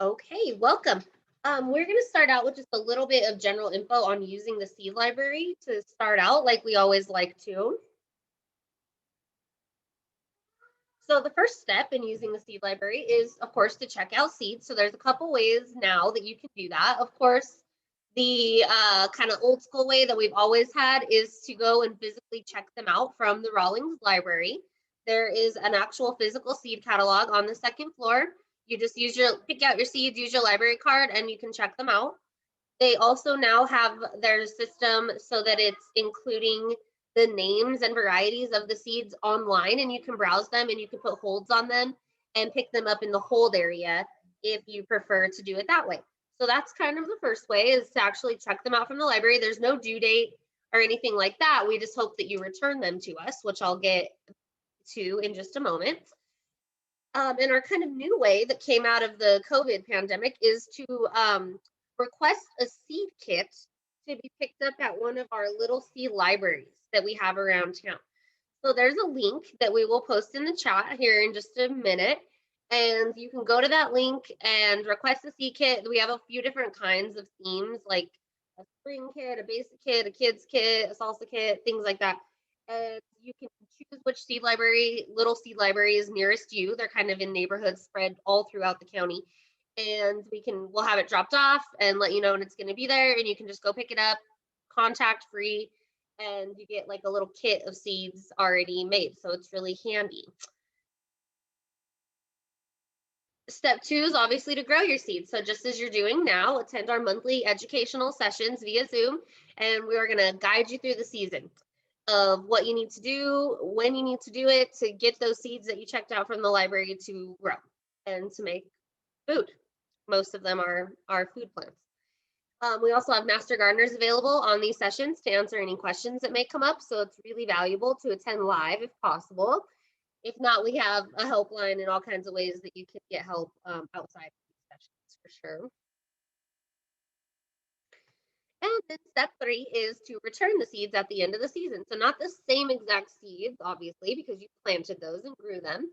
Okay, welcome. We're going to start out with just a little bit of general info on using the seed library to start out, like we always like to. So the first step in using the seed library is, of course, to check out seeds. So there's a couple ways now that you can do that. Of course, the kind of old school way that we've always had is to go and physically check them out from the Rawlings Library. There is an actual physical seed catalog on the second floor. You just pick out your seeds, use your library card, and you can check them out. They also now have their system so that it's including the names and varieties of the seeds online, and you can browse them and you can put holds on them and pick them up in the hold area if you prefer to do it that way. So that's kind of the first way, is to actually check them out from the library. There's no due date or anything like that. We just hope that you return them to us, which I'll get to in just a moment. And our kind of new way that came out of the COVID pandemic is to request a seed kit to be picked up at one of our little seed libraries that we have around town. So there's a link that we will post in the chat here in just a minute. And you can go to that link and request a seed kit. We have a few different kinds of themes, like a spring kit, a basic kit, a kids kit, a salsa kit, things like that. And you can choose which little seed library is nearest you. They're kind of in neighborhoods spread all throughout the county. And we'll have it dropped off and let you know when it's going to be there. And you can just go pick it up, contact free, and you get like a little kit of seeds already made. So it's really handy. Step 2 is obviously to grow your seeds. So just as you're doing now, attend our monthly educational sessions via Zoom, and we are going to guide you through the season of what you need to do, when you need to do it to get those seeds that you checked out from the library to grow and to make food. Most of them are food plants. We also have master gardeners available on these sessions to answer any questions that may come up. So it's really valuable to attend live if possible. If not, we have a helpline and all kinds of ways that you can get help outside of these sessions for sure. And then step 3 is to return the seeds at the end of the season. So not the same exact seeds, obviously, because you planted those and grew them,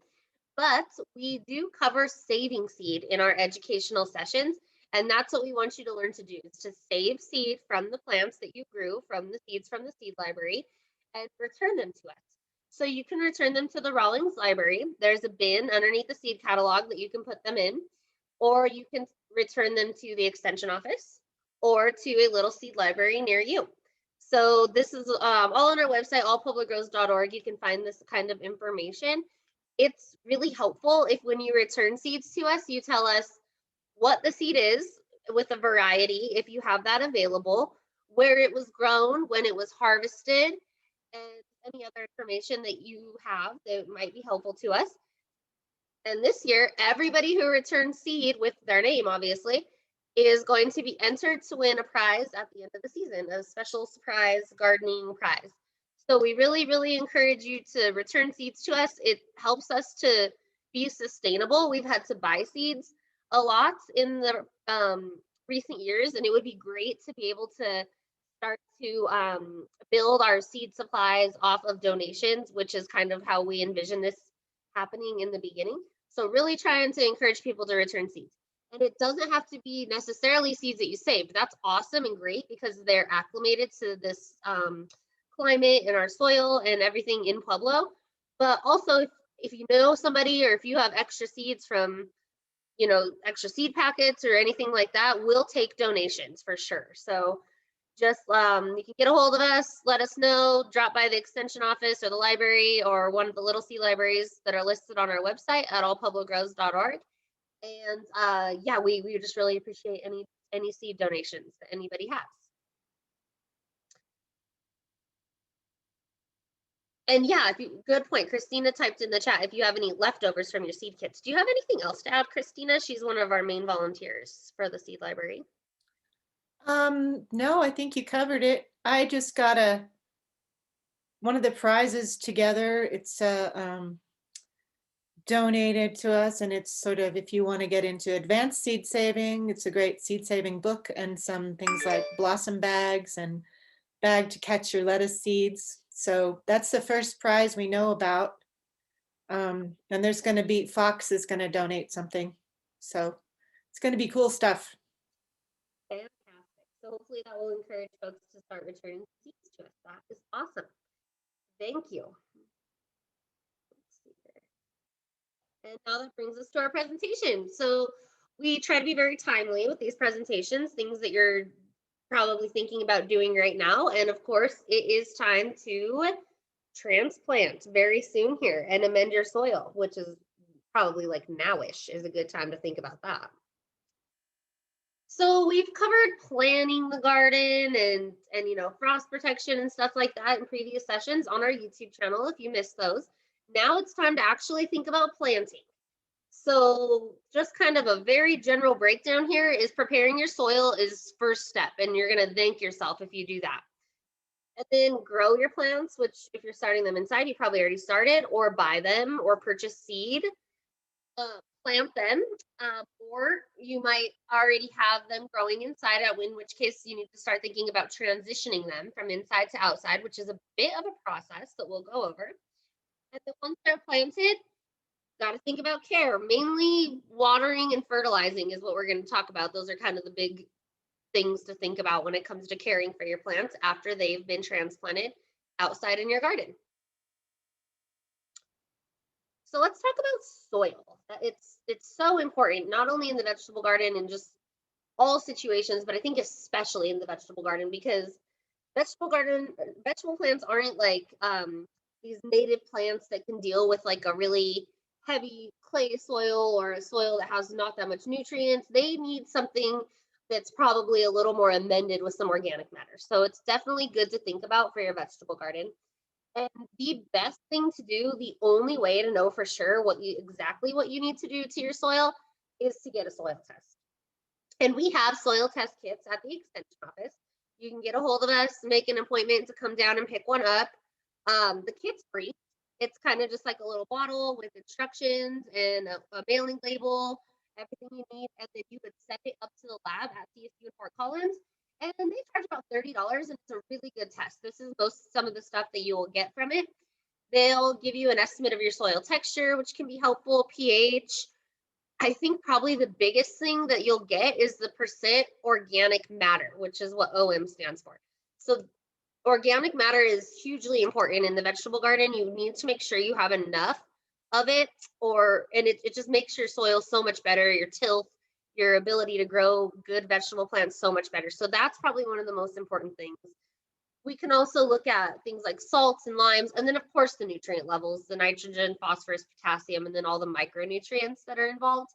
but we do cover saving seed in our educational sessions. And that's what we want you to learn to do, is to save seed from the plants that you grew from the seeds from the seed library and return them to us. So you can return them to the Rawlings Library. There's a bin underneath the seed catalog that you can put them in, or you can return them to the extension office or to a little seed library near you. So this is all on our website, allpublicgrows.org. You can find this kind of information. It's really helpful if when you return seeds to us, you tell us what the seed is with a variety, if you have that available, where it was grown, when it was harvested, and any other information that you have that might be helpful to us. And this year, everybody who returns seed with their name, obviously, is going to be entered to win a prize at the end of the season, a special surprise gardening prize. So we really, really encourage you to return seeds to us. It helps us to be sustainable. We've had to buy seeds a lot in the recent years, and it would be great to be able to start to build our seed supplies off of donations, which is kind of how we envision this happening in the beginning. So really trying to encourage people to return seeds. And it doesn't have to be necessarily seeds that you saved. That's awesome and great because they're acclimated to this climate and our soil and everything in Pueblo. But also, if you know somebody or if you have extra seeds from, extra seed packets or anything like that, we'll take donations for sure. So just you can get a hold of us, let us know, drop by the extension office or the library or one of the little seed libraries that are listed on our website at allpublicgrows.org. And yeah, we just really appreciate any seed donations that anybody has. And yeah, good point. Christina typed in the chat if you have any leftovers from your seed kits. Do you have anything else to add, Christina? She's one of our main volunteers for the seed library. No, I think you covered it. I just got one of the prizes together. It's donated to us, and it's sort of, if you want to get into advanced seed saving, it's a great seed saving book and some things like blossom bags and bag to catch your lettuce seeds. So that's the first prize we know about. And there's going to be, Fox is going to donate something. So It's going to be cool stuff. Fantastic. So hopefully that will encourage folks to start returning seeds to us. That is awesome. Thank you. Let's see here. And now that brings us to our presentation. So we try to be very timely with these presentations, things that you're probably thinking about doing right now. And of course, it is time to transplant very soon here and amend your soil, which is probably like nowish is a good time to think about that. So we've covered planning the garden and you know, frost protection and stuff like that in previous sessions on our YouTube channel if you missed those. Now it's time to actually think about planting. So just kind of a very general breakdown here is preparing your soil is first step, and you're going to thank yourself if you do that. And then grow your plants, which if you're starting them inside, you probably already started, or buy them or purchase seed. Plant them, or you might already have them growing inside, in which case you need to start thinking about transitioning them from inside to outside, which is a bit of a process that we'll go over. And then once they're planted, got to think about care. Mainly watering and fertilizing is what we're going to talk about. Those are kind of the big things to think about when it comes to caring for your plants after they've been transplanted outside in your garden. So let's talk about soil. It's so important, not only in the vegetable garden and just all situations, but I think especially in the vegetable garden, because vegetable plants aren't like these native plants that can deal with like a really heavy clay soil or a soil that has not that much nutrients. They need something that's probably a little more amended with some organic matter. So it's definitely good to think about for your vegetable garden. And the best thing to do, the only way to know for sure exactly what you need to do to your soil is to get a soil test. And we have soil test kits at the extension office. You can get a hold of us, make an appointment to come down and pick one up. The kit's free. It's kind of just like a little bottle with instructions and a mailing label, everything you need. And then you would send it up to the lab at CSU in Fort Collins. And they charge about $30, and it's a really good test. This is some of the stuff that you will get from it. They'll give you an estimate of your soil texture, which can be helpful, pH. I think probably the biggest thing that you'll get is the percent organic matter, which is what OM stands for. So organic matter is hugely important in the vegetable garden. You need to make sure you have enough of it, and it just makes your soil so much better, your tilth, your ability to grow good vegetable plants so much better. So that's probably one of the most important things. We can also look at things like salts and limes, and then of course the nutrient levels, the nitrogen, phosphorus, potassium, and then all the micronutrients that are involved.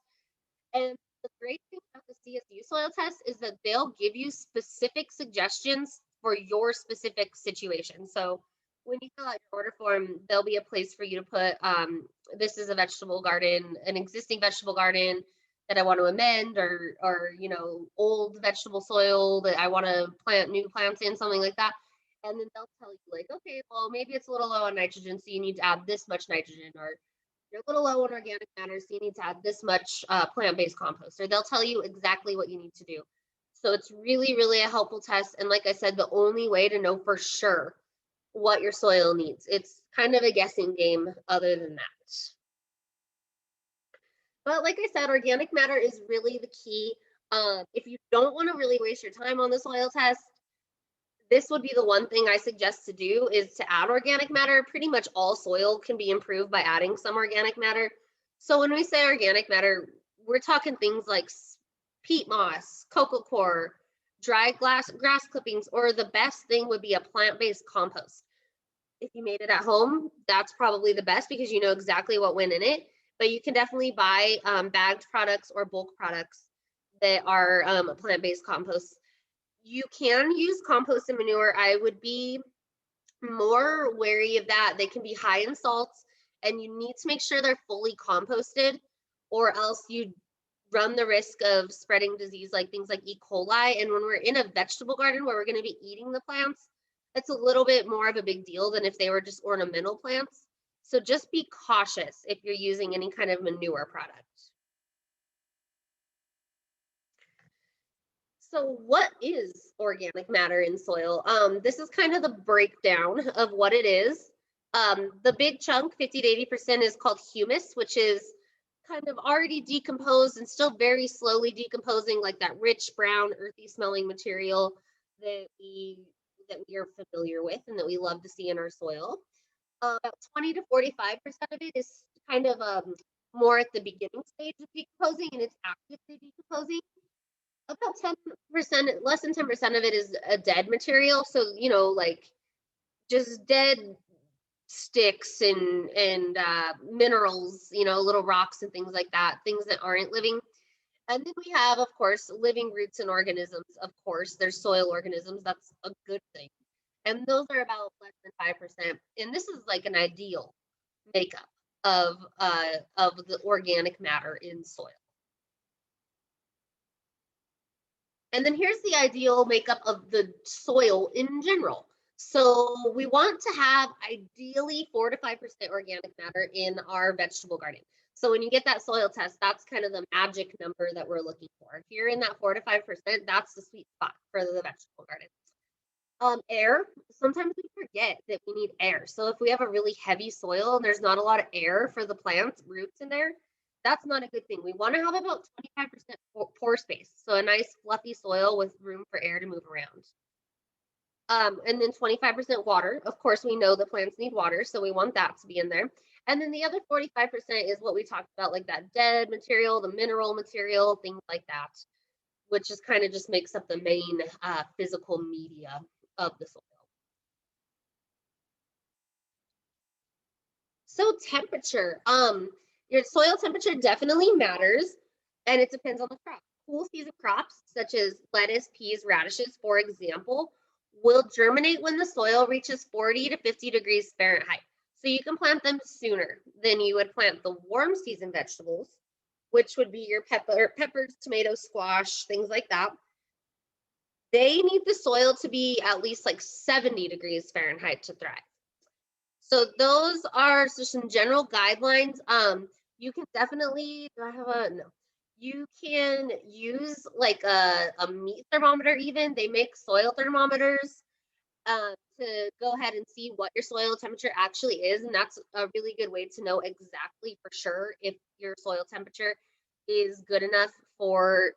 And the great thing about the CSU soil test is that they'll give you specific suggestions for your specific situation. So when you fill out your order form, there'll be a place for you to put, this is a vegetable garden, an existing vegetable garden that I want to amend, or you know, old vegetable soil that I want to plant new plants in, something like that. And then they'll tell you like, okay, well, maybe it's a little low on nitrogen, so you need to add this much nitrogen, or you're a little low on organic matter, so you need to add this much plant-based compost, or they'll tell you exactly what you need to do. So it's really, really a helpful test. And like I said, the only way to know for sure what your soil needs. It's kind of a guessing game other than that. But like I said, organic matter is really the key. If you don't want to really waste your time on the soil test, this would be the one thing I suggest to do, is to add organic matter. Pretty much all soil can be improved by adding some organic matter. So when we say organic matter, we're talking things like peat moss, coco coir, dry grass clippings, or the best thing would be a plant-based compost. If you made it at home, that's probably the best because you know exactly what went in it. But you can definitely buy bagged products or bulk products that are plant-based compost. You can use compost and manure. I would be more wary of that. They can be high in salts, and you need to make sure they're fully composted, or else you run the risk of spreading disease like things like E. coli. And when we're in a vegetable garden where we're going to be eating the plants, that's a little bit more of a big deal than if they were just ornamental plants. So just be cautious if you're using any kind of manure product. So what is organic matter in soil? This is kind of the breakdown of what it is. The big chunk, 50 to 80%, is called humus, which is kind of already decomposed and still very slowly decomposing, like that rich brown earthy smelling material that we are familiar with and that we love to see in our soil. About 20 to 45% of it is kind of more at the beginning stage of decomposing, and it's actively decomposing. About 10%, less than 10% of it is a dead material. So, like just dead sticks and minerals, little rocks and things like that, things that aren't living. And then we have, of course, living roots and organisms. Of course, there's soil organisms. That's a good thing. And those are about less than 5%. And this is like an ideal makeup of the organic matter in soil. And then here's the ideal makeup of the soil in general. So we want to have ideally 4 to 5% organic matter in our vegetable garden. So when you get that soil test, that's kind of the magic number that we're looking for. If you're in that 4 to 5%, that's the sweet spot for the vegetable garden. Air, sometimes we forget that we need air. So if we have a really heavy soil and there's not a lot of air for the plants, roots in there, that's not a good thing. We want to have about 25% pore space. So a nice fluffy soil with room for air to move around. And then 25% water. Of course, we know the plants need water, so we want that to be in there. And then the other 45% is what we talked about, like that dead material, the mineral material, things like that, which is kind of just makes up the main physical media of the soil. So temperature, your soil temperature definitely matters, and it depends on the crop. Cool season crops, such as lettuce, peas, radishes, for example, will germinate when the soil reaches 40 to 50 degrees Fahrenheit. So you can plant them sooner than you would plant the warm season vegetables, which would be your peppers, tomatoes, squash, things like that. They need the soil to be at least like 70 degrees Fahrenheit to thrive. So those are just some general guidelines. You can definitely, do I have a, no. You can use like a meat thermometer even. They make soil thermometers to go ahead and see what your soil temperature actually is. And that's a really good way to know exactly for sure if your soil temperature is good enough for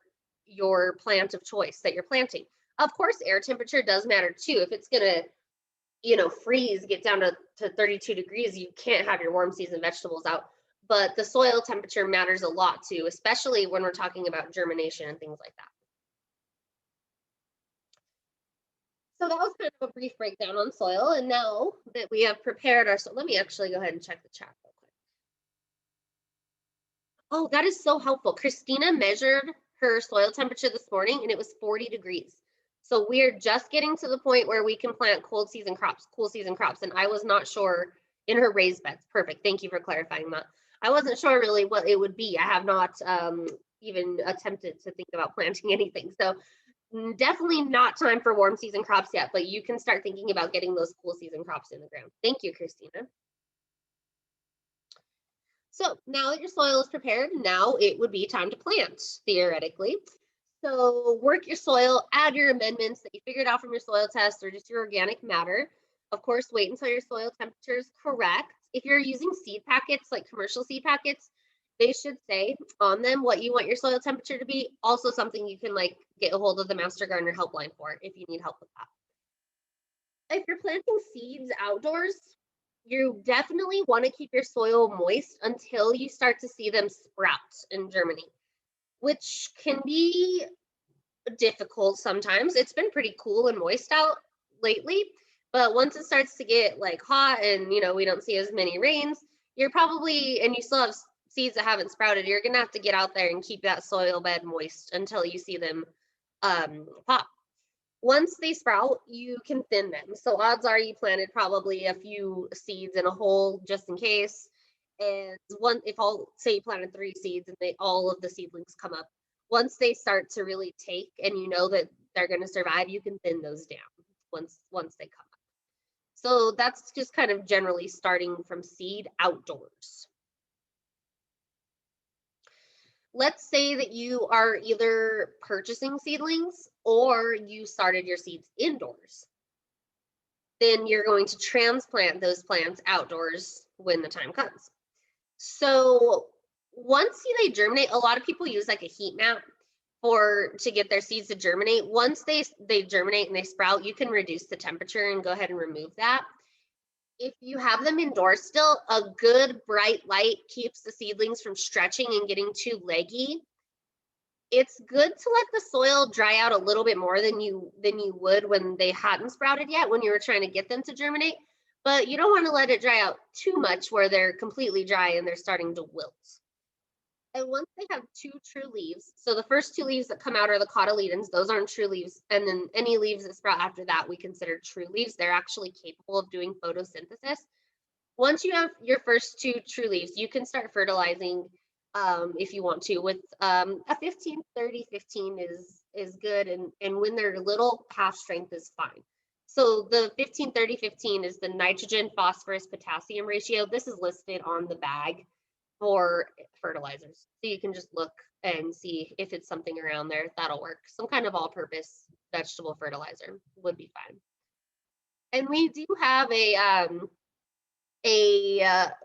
your plant of choice that you're planting. Of course, air temperature does matter too. If it's going to freeze, get down to 32 degrees, you can't have your warm season vegetables out. But the soil temperature matters a lot too, especially when we're talking about germination and things like that. So that was kind of a brief breakdown on soil. And now that we have prepared our soil, let me actually go ahead and check the chat real quick. Oh, that is so helpful. Christina measured her soil temperature this morning and it was 40 degrees. So we are just getting to the point where we can plant cool season crops. And I was not sure in her raised beds. Perfect. Thank you for clarifying that. I wasn't sure really what it would be. I have not even attempted to think about planting anything. So definitely not time for warm season crops yet, but you can start thinking about getting those cool season crops in the ground. Thank you, Christina. So now that your soil is prepared, now it would be time to plant, theoretically. So work your soil, add your amendments that you figured out from your soil test or just your organic matter. Of course, wait until your soil temperature is correct. If you're using seed packets, like commercial seed packets, they should say on them what you want your soil temperature to be. Also something you can like get a hold of the Master Gardener helpline for if you need help with that. If you're planting seeds outdoors, you definitely want to keep your soil moist until you start to see them sprout and germinate, which can be difficult sometimes. It's been pretty cool and moist out lately, but once it starts to get like hot and we don't see as many rains, you're probably, and you still have seeds that haven't sprouted, you're gonna have to get out there and keep that soil bed moist until you see them pop. Once they sprout, you can thin them. So odds are you planted probably a few seeds in a hole just in case. And if I'll say you planted 3 seeds and all of the seedlings come up, once they start to really take and you know that they're going to survive, you can thin those down once they come up. So that's just kind of generally starting from seed outdoors. Let's say that you are either purchasing seedlings or you started your seeds indoors. Then you're going to transplant those plants outdoors when the time comes. So once they germinate, a lot of people use like a heat map to get their seeds to germinate. Once they germinate and they sprout, you can reduce the temperature and go ahead and remove that. If you have them indoors still, a good bright light keeps the seedlings from stretching and getting too leggy. It's good to let the soil dry out a little bit more than you would when they hadn't sprouted yet, when you were trying to get them to germinate. But you don't want to let it dry out too much where they're completely dry and they're starting to wilt. And once they have two true leaves, so the first two leaves that come out are the cotyledons, those aren't true leaves. And then any leaves that sprout after that, we consider true leaves. They're actually capable of doing photosynthesis. Once you have your first two true leaves, you can start fertilizing if you want to with a 15-30-15 is good. And when they're little, half strength is fine. So the 15-30-15 is the nitrogen, phosphorus, potassium ratio. This is listed on the bag for fertilizers. So you can just look and see if it's something around there that'll work. Some kind of all-purpose vegetable fertilizer would be fine. And we do have a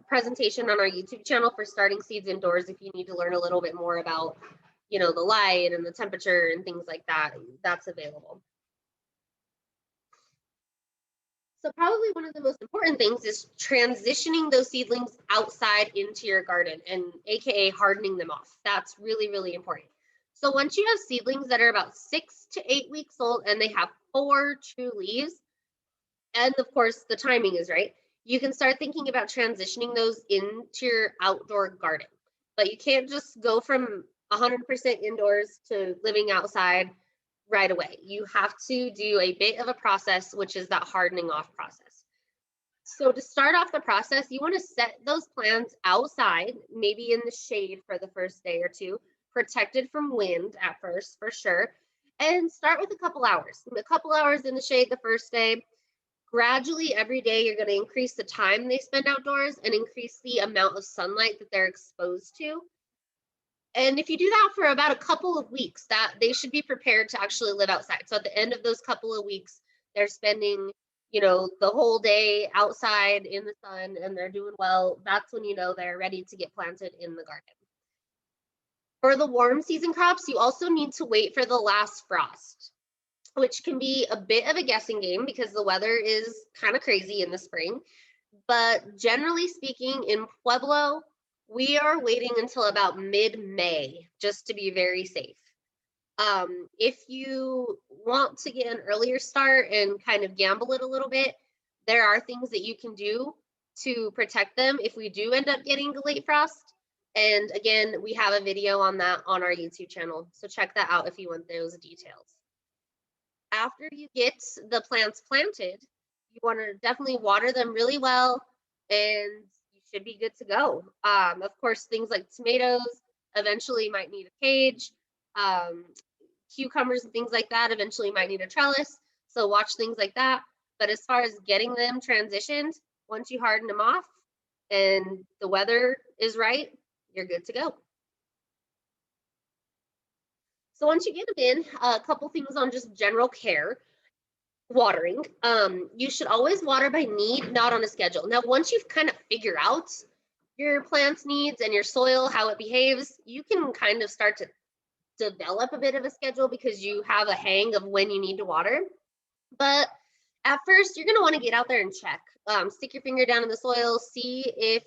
presentation on our YouTube channel for starting seeds indoors if you need to learn a little bit more about, the light and the temperature and things like that. That's available. So probably one of the most important things is transitioning those seedlings outside into your garden, and AKA hardening them off. That's really, really important. So once you have seedlings that are about 6 to 8 weeks old and they have 4 true leaves, and of course the timing is right, you can start thinking about transitioning those into your outdoor garden. But you can't just go from 100% indoors to living outside right away. You have to do a bit of a process, which is that hardening off process. So to start off the process, you want to set those plants outside, maybe in the shade for the first day or two, protected from wind at first, for sure, and start with a couple hours. A couple hours in the shade the first day. Gradually, every day, you're going to increase the time they spend outdoors and increase the amount of sunlight that they're exposed to. And if you do that for about a couple of weeks, that they should be prepared to actually live outside. So at the end of those couple of weeks, they're spending, the whole day outside in the sun and they're doing well. That's when they're ready to get planted in the garden. For the warm season crops, you also need to wait for the last frost, which can be a bit of a guessing game because the weather is kind of crazy in the spring. But generally speaking, in Pueblo, we are waiting until about mid-May just to be very safe. If you want to get an earlier start and kind of gamble it a little bit, there are things that you can do to protect them if we do end up getting the late frost. And again, we have a video on that on our YouTube channel. So check that out if you want those details. After you get the plants planted, you want to definitely water them really well and you should be good to go. Of course, things like tomatoes eventually might need a cage. Cucumbers and things like that eventually might need a trellis. So watch things like that. But as far as getting them transitioned, once you harden them off and the weather is right, you're good to go. So once you get them in, a couple things on just general care. Watering. You should always water by need, not on a schedule. Now, once you've kind of figured out your plant's needs and your soil, how it behaves, you can kind of start to develop a bit of a schedule because you have a hang of when you need to water. But at first, you're going to want to get out there and check. Stick your finger down in the soil, see if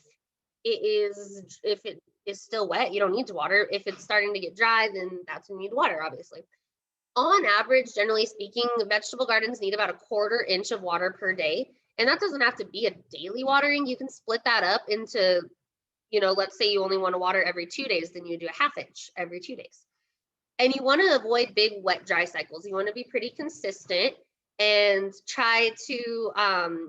it is still wet. You don't need to water. If it's starting to get dry, then that's when you need to water, obviously. On average, generally speaking, vegetable gardens need about a 1/4 inch of water per day. And that doesn't have to be a daily watering. You can split that up into, let's say you only want to water every 2 days, then you do a 1/2 inch every 2 days. And you want to avoid big wet dry cycles. You want to be pretty consistent and try to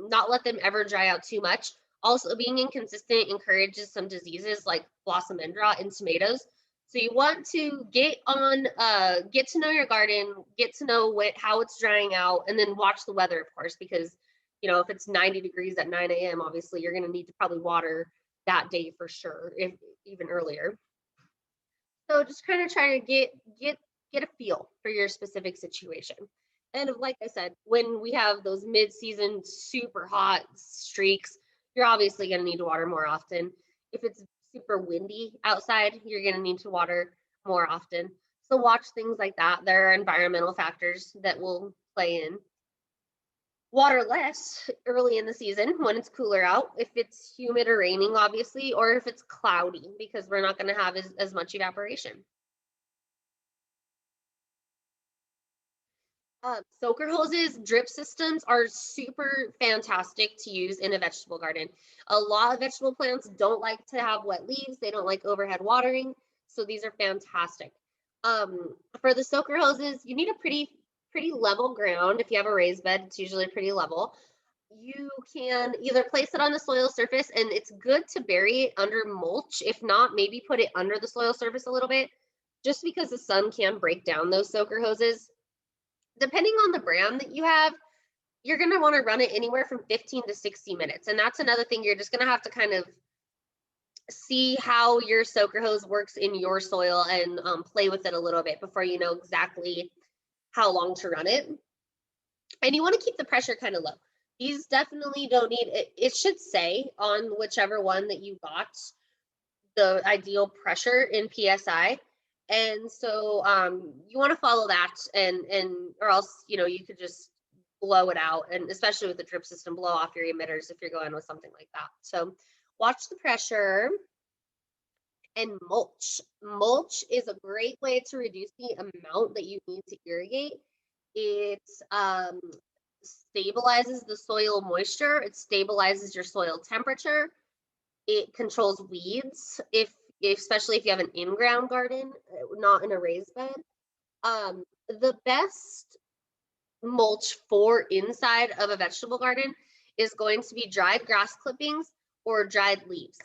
not let them ever dry out too much. Also, being inconsistent encourages some diseases like blossom end rot in tomatoes. So you want to get to know your garden, get to know how it's drying out, and then watch the weather, of course, because, if it's 90 degrees at 9 a.m., obviously you're going to need to probably water that day for sure, if even earlier. So just kind of try to get a feel for your specific situation. And like I said, when we have those mid-season super hot streaks, you're obviously going to need to water more often. If it's super windy outside, you're going to need to water more often. So watch things like that. There are environmental factors that will play in. Water less early in the season when it's cooler out, if it's humid or raining, obviously, or if it's cloudy, because we're not going to have as much evaporation. Soaker hoses, drip systems are super fantastic to use in a vegetable garden. A lot of vegetable plants don't like to have wet leaves. They don't like overhead watering. So these are fantastic. For the soaker hoses, you need a pretty level ground. If you have a raised bed, it's usually pretty level. You can either place it on the soil surface, and it's good to bury it under mulch. If not, maybe put it under the soil surface a little bit, just because the sun can break down those soaker hoses. Depending on the brand that you have, you're going to want to run it anywhere from 15 to 60 minutes. And that's another thing you're just going to have to kind of see how your soaker hose works in your soil and play with it a little bit before you know exactly how long to run it. And you want to keep the pressure kind of low. These definitely don't need it. It should say on whichever one that you got the ideal pressure in PSI. And so you want to follow that, and or else you could just blow it out, and especially with the drip system, blow off your emitters if you're going with something like that. So watch the pressure. And mulch is a great way to reduce the amount that you need to irrigate. It stabilizes the soil moisture, it stabilizes your soil temperature, it controls weeds especially if you have an in-ground garden, not in a raised bed. The best mulch for inside of a vegetable garden is going to be dried grass clippings or dried leaves.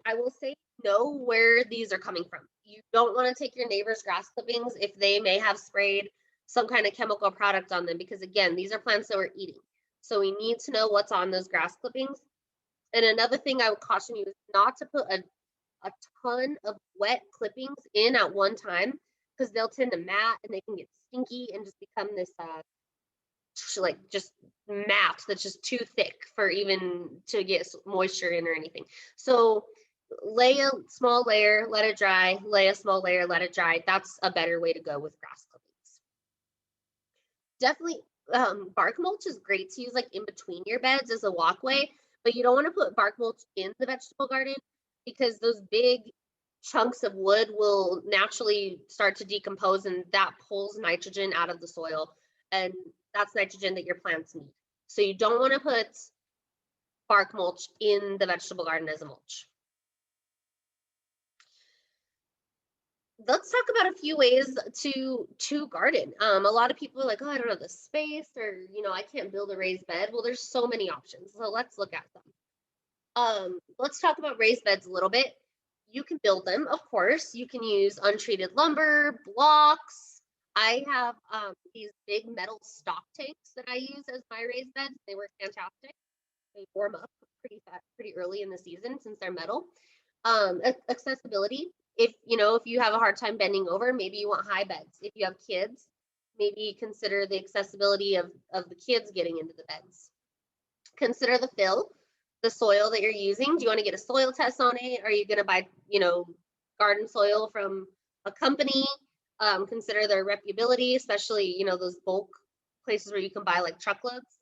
I will say know where these are coming from. You don't want to take your neighbor's grass clippings if they may have sprayed some kind of chemical product on them, because again, these are plants that we're eating. So we need to know what's on those grass clippings. And another thing I would caution you is not to put a ton of wet clippings in at one time, because they'll tend to mat and they can get stinky and just become this like just mat that's just too thick for even to get moisture in or anything. So lay a small layer, let it dry, lay a small layer, let it dry. That's a better way to go with grass clippings. Definitely bark mulch is great to use like in between your beds as a walkway, but you don't want to put bark mulch in the vegetable garden, because those big chunks of wood will naturally start to decompose, and that pulls nitrogen out of the soil, and that's nitrogen that your plants need. So you don't want to put bark mulch in the vegetable garden as a mulch. Let's talk about a few ways to garden. A lot of people are like, oh, I don't have the space, or I can't build a raised bed. Well, there's so many options, so let's look at them. Let's talk about raised beds a little bit. You can build them, of course. You can use untreated lumber, blocks. I have these big metal stock tanks that I use as my raised beds. They work fantastic. They warm up pretty early in the season since they're metal. Accessibility. If you have a hard time bending over, maybe you want high beds. If you have kids, maybe consider the accessibility of the kids getting into the beds. Consider the fill, the soil that you're using. Do you want to get a soil test on it? Are you going to buy, garden soil from a company? Consider their reputability, especially, those bulk places where you can buy like truckloads.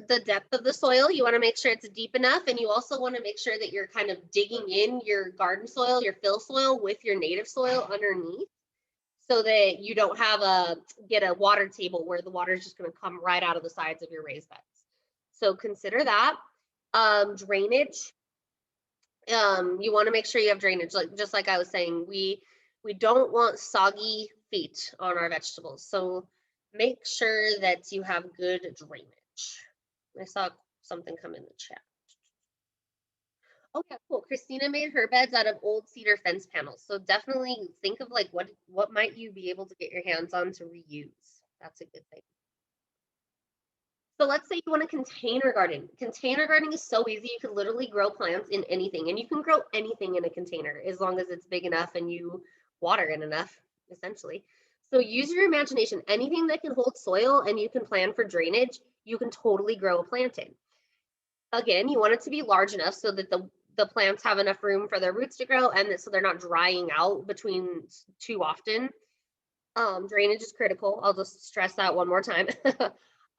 The depth of the soil, you want to make sure it's deep enough, and you also want to make sure that you're kind of digging in your garden soil, your fill soil, with your native soil underneath, so that you don't get a water table where the water is just going to come right out of the sides of your raised beds. So consider that. Drainage. You want to make sure you have drainage, just like I was saying. We don't want soggy feet on our vegetables, so make sure that you have good drainage. I saw something come in the chat. Oh yeah, cool. Christina made her beds out of old cedar fence panels. So definitely think of like what might you be able to get your hands on to reuse. That's a good thing. So let's say you want a container garden. Container gardening is so easy. You can literally grow plants in anything, and you can grow anything in a container as long as it's big enough and you water it enough, essentially. So use your imagination. Anything that can hold soil and you can plan for drainage, you can totally grow a plant in. Again, you want it to be large enough so that the plants have enough room for their roots to grow, and that, so they're not drying out between too often. Drainage is critical. I'll just stress that one more time.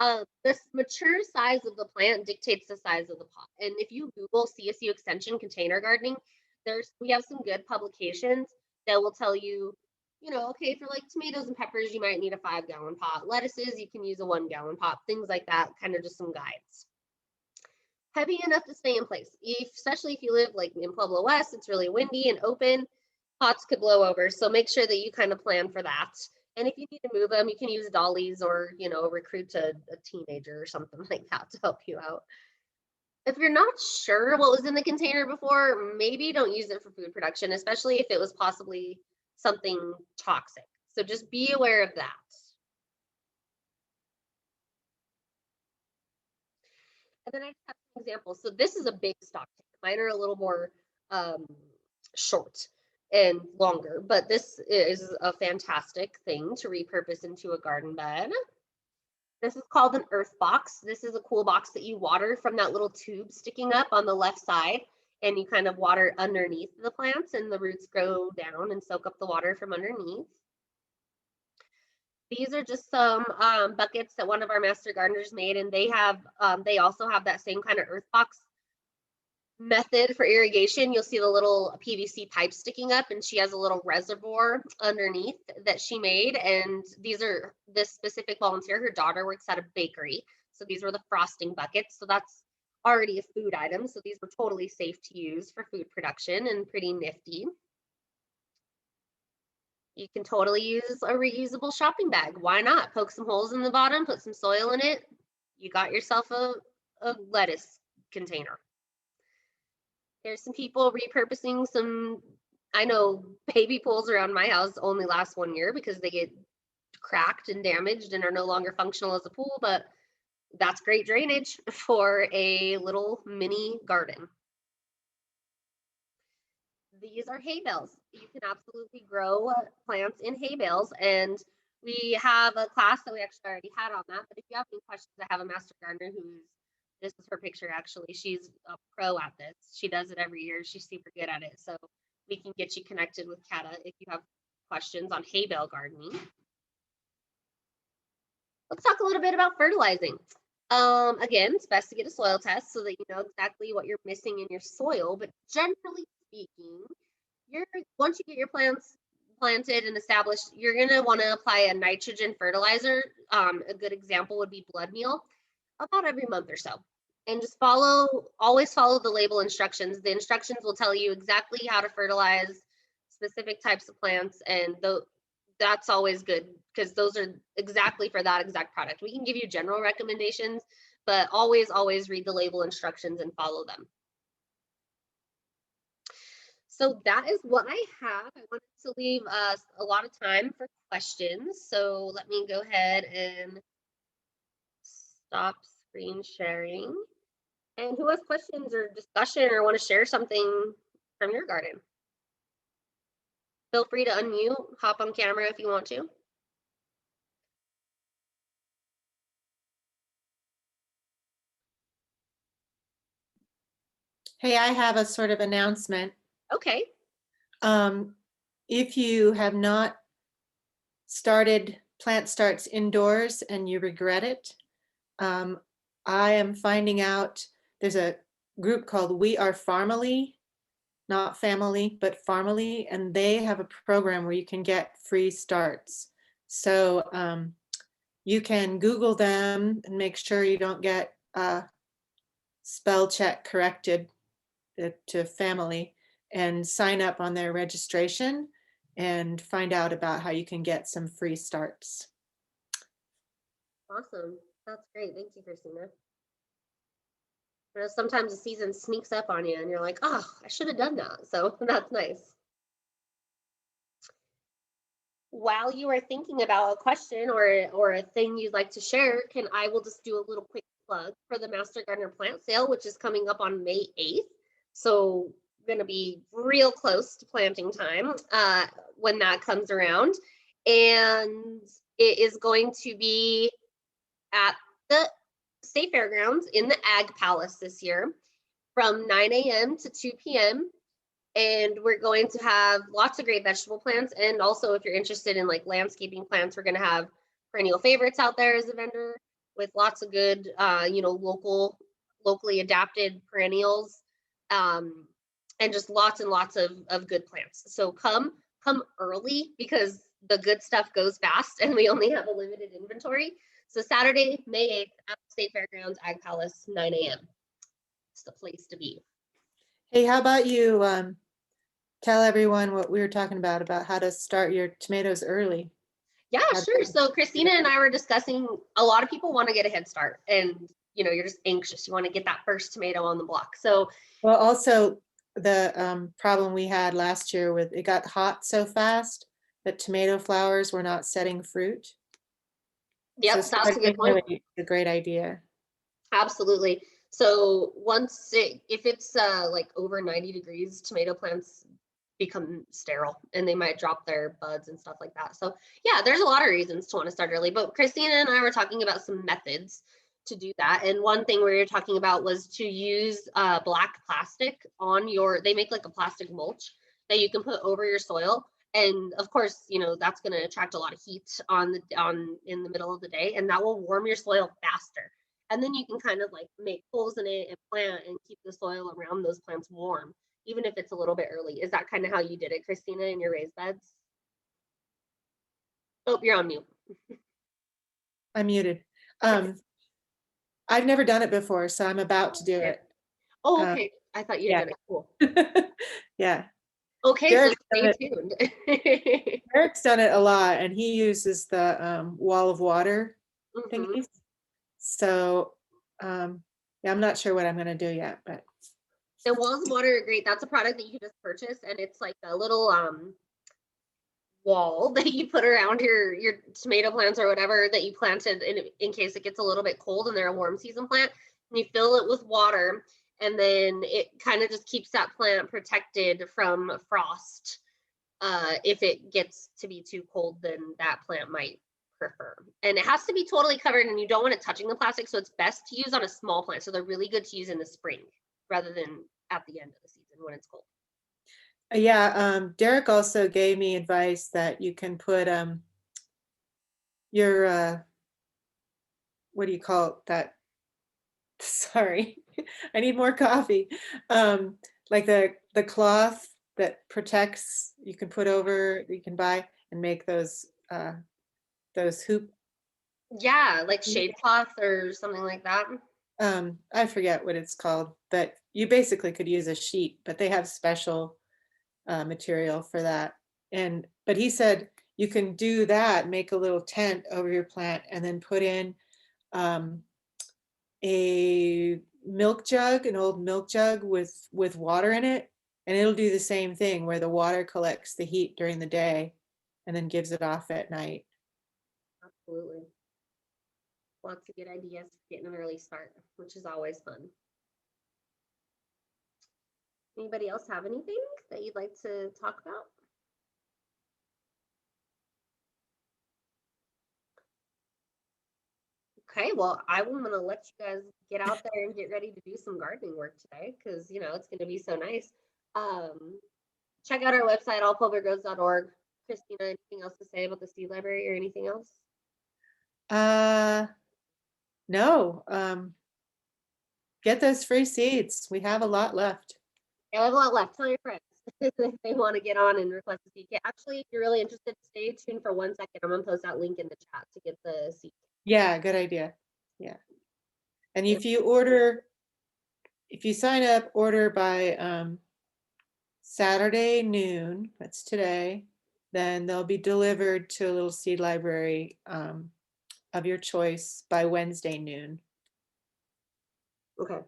The mature size of the plant dictates the size of the pot. And if you Google CSU extension container gardening, we have some good publications that will tell you, okay, for like tomatoes and peppers, you might need a 5-gallon pot. Lettuces, you can use a 1-gallon pot. Things like that, kind of just some guides. Heavy enough to stay in place, especially if you live like in Pueblo West, it's really windy and open, pots could blow over. So make sure that you kind of plan for that. And if you need to move them, you can use dollies or, recruit a teenager or something like that to help you out. If you're not sure what was in the container before, maybe don't use it for food production, especially if it was possibly something toxic. So just be aware of that. And then I have an example. So this is a big stock tank. Mine are a little more short and longer, but this is a fantastic thing to repurpose into a garden bed. This is called an earth box. This is a cool box that you water from that little tube sticking up on the left side, and you kind of water underneath the plants, and the roots grow down and soak up the water from underneath. These are just some buckets that one of our master gardeners made, and they also have that same kind of earth box method for irrigation. You'll see the little PVC pipe sticking up, and she has a little reservoir underneath that she made. And this specific volunteer, her daughter works at a bakery, so these were the frosting buckets. So that's already a food item, so these were totally safe to use for food production and pretty nifty. You can totally use a reusable shopping bag. Why not? Poke some holes in the bottom, put some soil in it. You got yourself a lettuce container. There's some people repurposing some, I know baby pools around my house only last 1 year because they get cracked and damaged and are no longer functional as a pool, but that's great drainage for a little mini garden. These are hay bales. You can absolutely grow plants in hay bales, and we have a class that we actually already had on that. But if you have any questions, I have a master gardener this is her picture actually. She's a pro at this. She does it every year. She's super good at it. So we can get you connected with Kata if you have questions on hay bale gardening. Let's talk a little bit about fertilizing. Again, it's best to get a soil test so that you know exactly what you're missing in your soil. But generally speaking, once you get your plants planted and established, you're going to want to apply a nitrogen fertilizer. A good example would be blood meal about every month or so. And just always follow the label instructions. The instructions will tell you exactly how to fertilize specific types of plants, and that's always good because those are exactly for that exact product. We can give you general recommendations, but always read the label instructions and follow them. So that is what I have. I wanted to leave us a lot of time for questions. So let me go ahead and stop screen sharing. And who has questions or discussion or want to share something from your garden? Feel free to unmute, hop on camera if you want to. Hey, I have a sort of announcement. Okay. If you have not started plant starts indoors and you regret it, I am finding out there's a group called We Are Farmily, not family, but Farmily, and they have a program where you can get free starts. So you can Google them and make sure you don't get spell check corrected to family, and sign up on their registration and find out about how you can get some free starts. Awesome. That's great. Thank you, Christina. Sometimes the season sneaks up on you and you're like, oh, I should have done that. So that's nice. While you are thinking about a question or a thing you'd like to share, I will just do a little quick plug for the Master Gardener plant sale, which is coming up on May 8th. So we're going to be real close to planting time when that comes around. And it is going to be at the State Fairgrounds in the Ag Palace this year. from 9 a.m. to 2 p.m. And we're going to have lots of great vegetable plants. And also, if you're interested in like landscaping plants, we're going to have perennial favorites out there as a vendor with lots of good, locally adapted perennials, um, and just lots and lots of good plants. So come early because the good stuff goes fast and we only have a limited inventory. So Saturday, May 8th at the State Fairgrounds Ag Palace, 9 a.m. It's the place to be. Hey, how about you tell everyone what we were talking about how to start your tomatoes early? Yeah, sure. So Christina and I were discussing, a lot of people want to get a head start and you're just anxious. You want to get that first tomato on the block. So Well, also the problem we had last year with it got hot so fast that tomato flowers were not setting fruit. So yep, that's a good starting point. early is a great idea. Absolutely. So if it's like over 90 degrees, tomato plants become sterile and they might drop their buds and stuff like that. So yeah, there's a lot of reasons to want to start early, but Christina and I were talking about some methods to do that. And one thing we were talking about was to use black plastic they make like a plastic mulch that you can put over your soil. And of course, that's going to attract a lot of heat in the middle of the day, and that will warm your soil faster. And then you can kind of like make holes in it and plant and keep the soil around those plants warm, even if it's a little bit early. Is that kind of how you did it, Christina, in your raised beds? Oh, you're on mute. I'm muted. I've never done it before, so I'm about to do it. Oh, okay. I thought you had Yeah. done it. Cool. Yeah. Okay, so stay tuned. Derek's done it a lot, and he uses the wall of water Mhm. thingies. So yeah, I'm not sure what I'm gonna do yet, but And walls of water are great. That's a product that you can just purchase, and it's like a little wall that you put around your tomato plants or whatever that you planted in case it gets a little bit cold and they're a warm season plant. And you fill it with water, and then it kind of just keeps that plant protected from frost. If it gets to be too cold, then that plant might prefer. And it has to be totally covered, and you don't want it touching the plastic. So it's best to use on a small plant. So they're really good to use in the spring rather than at the end of the season when it's cold. yeah, Derek also gave me advice that you can put your what do you call it, that sorry, I need more coffee. Like the cloth that protects, you can put over, you can buy and make those hoop. Yeah, like shade cloth or something like that. I forget what it's called, but you basically could use a sheet, but they have special material for that. But he said you can do that, make a little tent over your plant, and then put in a milk jug, an old milk jug with water in it, and it'll do the same thing where the water collects the heat during the day and then gives it off at night. Absolutely. Lots of good ideas for getting an early start, which is always fun. Anybody else have anything that you'd like to talk about? Okay, well, I'm going to let you guys get out there and get ready to do some gardening work today because, it's going to be so nice. Check out our website, allpueblogrows.org. Christina, anything else to say about the seed library or anything else? No, get those free seeds. We have a lot left. Yeah, I have a lot left. Tell your friends if they want to get on and request a seed kit. Actually, if you're really interested, stay tuned for 1 second. I'm going to post that link in the chat to get the seed kit. Yeah, good idea. Yeah. And if you sign up, order by Saturday noon, that's today, then they'll be delivered to a little seed library of your choice by Wednesday noon. Okay,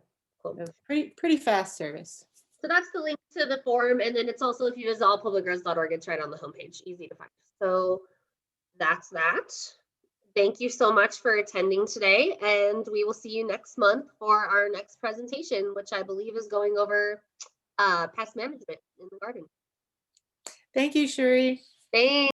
cool. So pretty fast service. So that's the link to the form. And then it's also, if you visit allpublicgrows.org, it's right on the homepage, easy to find. So that's that. Thank you so much for attending today. And we will see you next month for our next presentation, which I believe is going over pest management in the garden. Thank you, Shuri. Thanks.